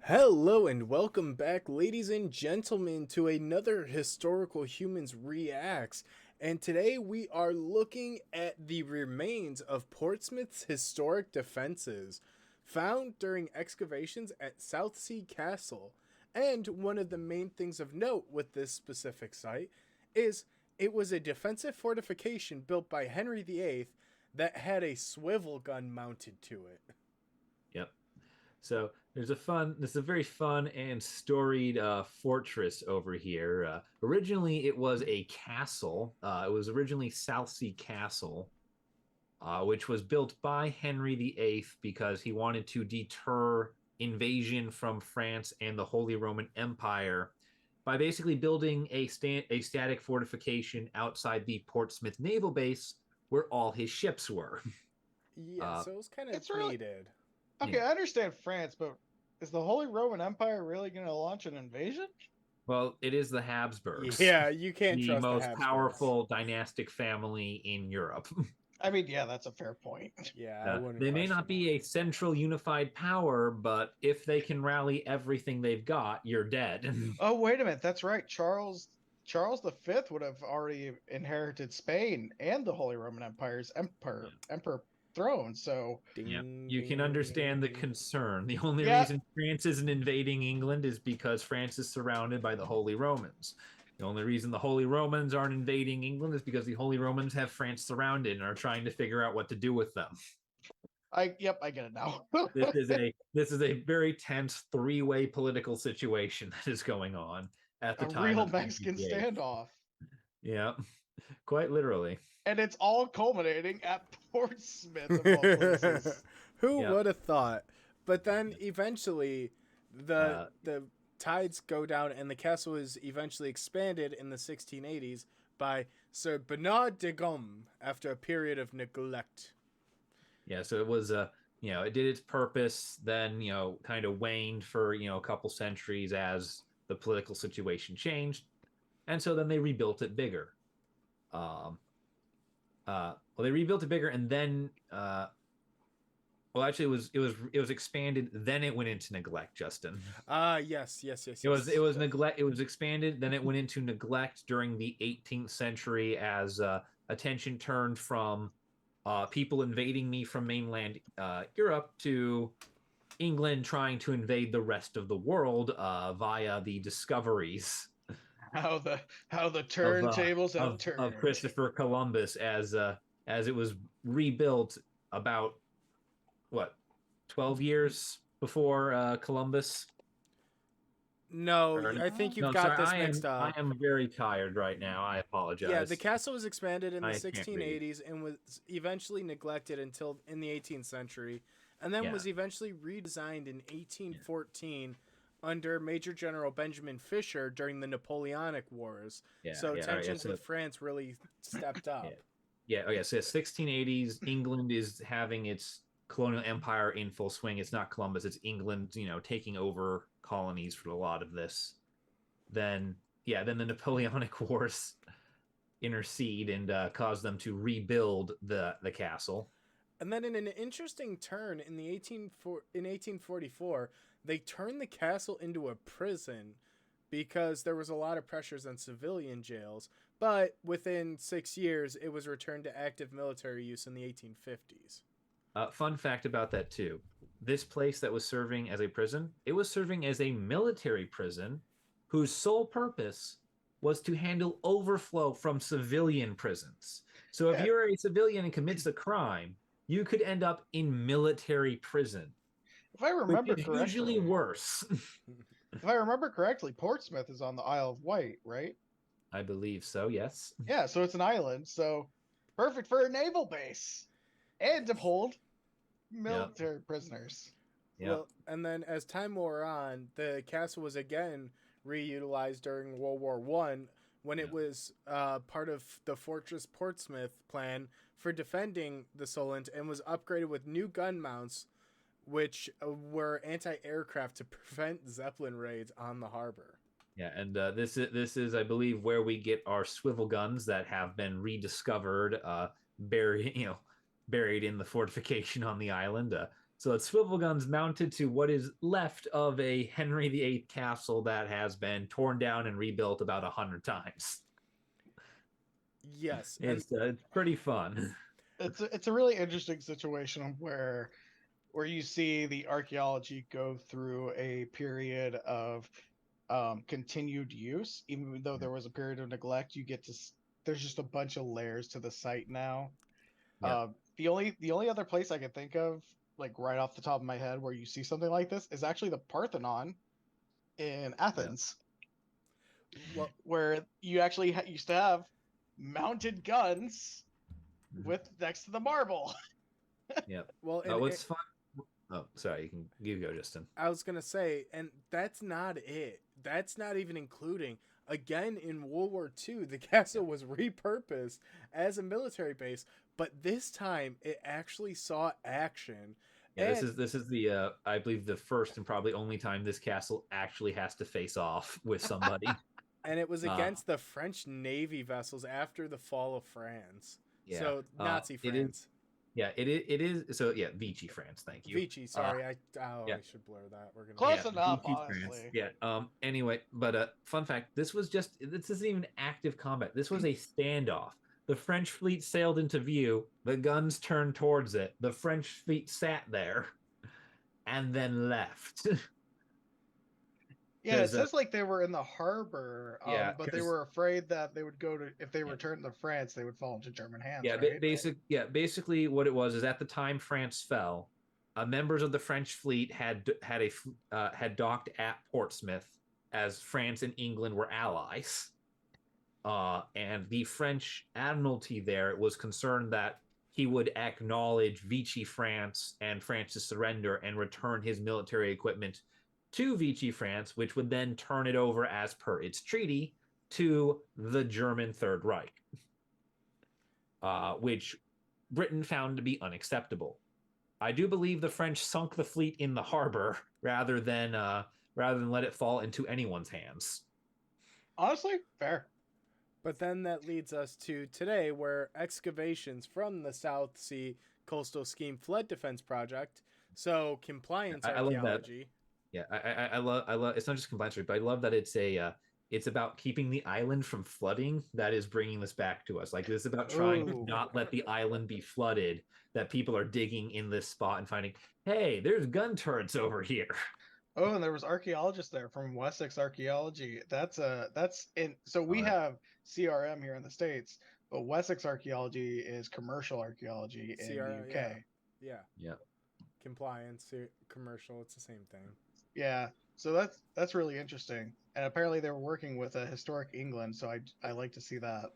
Hello and welcome back, ladies and gentlemen, to another Historical Humans Reacts. And today we are looking at the remains of Portsmouth's historic defenses, found during excavations at Southsea Castle. And one of the main things of note with this specific site is it was a defensive fortification built by Henry VIII that had a swivel gun mounted to it. Yep. So this is a very fun and storied fortress over here. Originally, it was a castle. It was originally Southsea Castle, which was built by Henry VIII because he wanted to deter invasion from France and the Holy Roman Empire by basically building a static fortification outside the Portsmouth naval base where all his ships were. Yeah, Uh, so it was kind of It's really needed. okay. yeah. I understand France, but is the Holy Roman Empire really going to launch an invasion? Well, it is the Habsburgs, Yeah, you can't the trust the most Habsburgs. powerful dynastic family in Europe. I mean, yeah, that's a fair point. Yeah, I wouldn't They may question not be that. a central unified power, but if they can rally everything they've got, you're dead. Oh, wait a minute. That's right. Charles the Fifth would have already inherited Spain and the Holy Roman Empire's emperor throne. So, Yeah, Ding, you can ding, ding, ding, understand the ding. concern. The only yeah. reason France isn't invading England is because France is surrounded by the Holy Romans. The only reason the Holy Romans aren't invading England is because the Holy Romans have France surrounded and are trying to figure out what to do with them. I get it now. This is a very tense three-way political situation that is going on at the A time real of Mexican NPA. standoff. Yeah, quite literally. And it's all culminating at Portsmouth, of all places. Who Yeah. would have thought? But then eventually, the Uh, the tides go down, and the castle is eventually expanded in the 1680s by Sir Bernard de Gomme after a period of neglect. yeah, so it was it did its purpose, then kind of waned for a couple centuries as the political situation changed, and so then they rebuilt it bigger. Um, well, they rebuilt it bigger, and then well, actually, it was expanded, then it went into neglect, Justin. Ah, yes, yes, yes, It was yes. neglect. It was expanded, then it went into neglect during the 18th century as attention turned from people invading me from mainland Europe to England trying to invade the rest of the world via the discoveries How the how the of turntables have turned. Christopher Columbus as it was rebuilt about what 12 years before Columbus. No, Or, I think no, you've I'm got sorry. this I am mixed I up. am very tired right now. I Yeah, the apologize. castle was expanded in the I can't read. 1680s and was eventually neglected until in the 18th century, and then Yeah. was eventually redesigned in Yeah. 1814 under Major General Benjamin Fisher during the Napoleonic Wars. Yeah. So Yeah. All right. Yeah. tensions So with France really stepped yeah. up. Yeah. Oh, yeah. So 1680s, England is having its colonial empire in full swing. It's not Columbus, it's England, taking over colonies for a lot of this. Then, yeah, then the Napoleonic Wars intercede and cause them to rebuild the castle. And then in an interesting turn in 1844, they turned the castle into a prison because there was a lot of pressures on civilian jails, but within 6 years it was returned to active military use in the 1850s. Fun fact about that too: this place that was serving as a prison, it was serving as a military prison, whose sole purpose was to handle overflow from civilian prisons. So if Yeah, you're a civilian and commits a crime, you could end up in military prison, if I which remember is usually correctly, worse. Portsmouth is on the Isle of Wight, right? I believe so. Yes. Yeah, so it's an island, so perfect for a naval base and to Yes. hold Yep. military prisoners. Yep. Well, and then as time wore on, the castle was again reutilized during World War One when it Yep. was part of the Fortress Portsmouth plan for defending the Solent and was upgraded with new gun mounts, which were anti-aircraft to prevent Zeppelin raids on the harbor. Yeah, and this is, I believe, where we get our swivel guns that have been rediscovered, buried in the fortification on the island. So it's swivel guns mounted to what is left of a Henry VIII castle that has been torn down and rebuilt about 100 times. Yes, and It's pretty fun. It's a really interesting situation where you see the archaeology go through a period of continued use, even though there was a period of neglect. There's just a bunch of layers to the site now. Yeah. The only other place I could think of, like right off the top of my head, where you see something like this is actually the Parthenon in Athens, well, where you actually used to have mounted guns Mhm. with next to the marble. Yep. well, and What's fun? Oh, sorry. You go, Justin. I was gonna say, and that's not it. That's not even including. Again, in World War II, the castle was repurposed as a military base, but this time it actually saw action. Yeah, And this is the I believe the first and probably only time this castle actually has to face off with somebody. and it was uh, against the French Navy vessels after the fall of France. yeah. So Nazi It is. France. Yeah. It is. So yeah, Vichy France. Thank you. Vichy, sorry, Yeah. I should blur that. We're gonna Close Yeah, enough, Vichy France. honestly. Yeah. Anyway, but fun fact: this isn't even active combat. This was a standoff. The French fleet sailed into view. The guns turned towards it. The French fleet sat there and then left. Yeah, it Because says like they were in the harbor, yeah, but they because were afraid that they would go to if they yeah, returned to France, they would fall into German hands, right? basically what it was is at the time France fell, members of the French fleet had docked at Portsmouth as France and England were allies. And the French admiralty there was concerned that he would acknowledge Vichy France and France's surrender and return his military equipment to Vichy France, which would then turn it over as per its treaty to the German Third Reich, which Britain found to be unacceptable. I do believe the French sunk the fleet in the harbor rather than let it fall into anyone's hands. Honestly, fair. But then that leads us to today, where excavations from the South Sea Coastal Scheme Flood Defense Project, so compliance I love that. archaeology. Yeah, I love. It's not just compliance rate, but I love that it's about keeping the island from flooding. That is bringing this back to us. Like this is about trying to Ooh. not let the island be flooded. That people are digging in this spot and finding, hey, there's gun turrets over here. Oh, and there was archaeologists there from Wessex Archaeology. That's in. So we Uh, have CRM here in the States, but Wessex Archaeology is commercial archaeology in the CR, yeah, UK. yeah, yeah, compliance, commercial, it's the same thing. Yeah, so that's really interesting. And apparently they were working with a historic England, so I like to see that.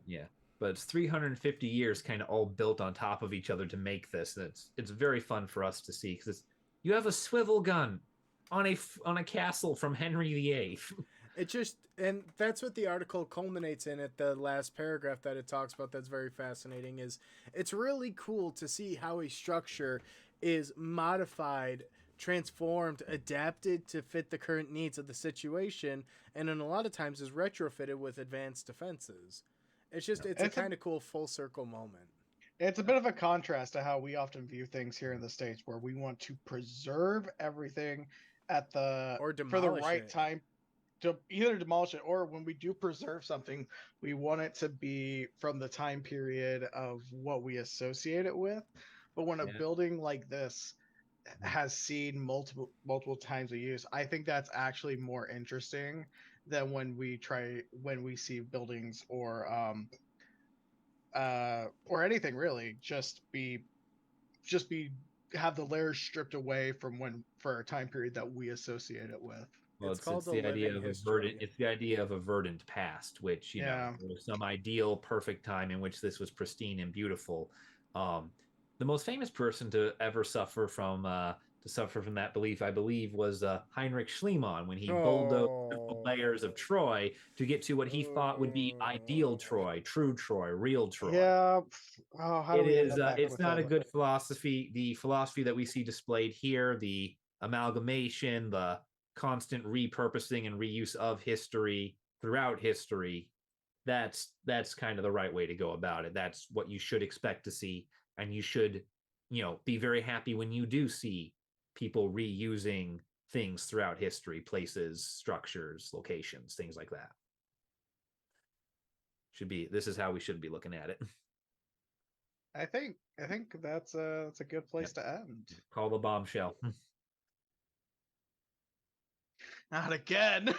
yeah. But it's 350 years, kind of all built on top of each other to make this. And it's very fun for us to see because you have a swivel gun on a castle from Henry VIII. It just, and that's what the article culminates in at the last paragraph that it talks about. That's very fascinating. Is it's really cool to see how a structure is modified, transformed, adapted to fit the current needs of the situation, and in a lot of times is retrofitted with advanced defenses. It's just, it's a It's a kind of cool full circle moment. it's a bit of a contrast to how we often view things here in the States, where we want to preserve everything at the Or for the demolish right it. time to either demolish it, or when we do preserve something, we want it to be from the time period of what we associate it with. But when a Yeah. building like this has seen multiple times of use, I think that's actually more interesting than when we see buildings or anything really just be have the layers stripped away from when for a time period that we associate it with. Well, It's called it's the the idea living of a verdant. history. It's the idea of a verdant past, which Yeah. there was some ideal, perfect time in which this was pristine and beautiful. Um, the most famous person to suffer from that belief, I believe, was Heinrich Schliemann when he bulldozed the Oh. layers of Troy to get to what he thought would be ideal Troy, true Troy, real Troy. Yeah. Oh, how do It we end is. up back It's with not a him? good philosophy. The philosophy that we see displayed here, the amalgamation, the constant repurposing and reuse of history throughout history, that's kind of the right way to go about it. That's what you should expect to see, and you should, be very happy when you do see people reusing things throughout history, places, structures, locations, things like that. This is how we should be looking at it. I think that's a good place to end. Call the bombshell. Not again.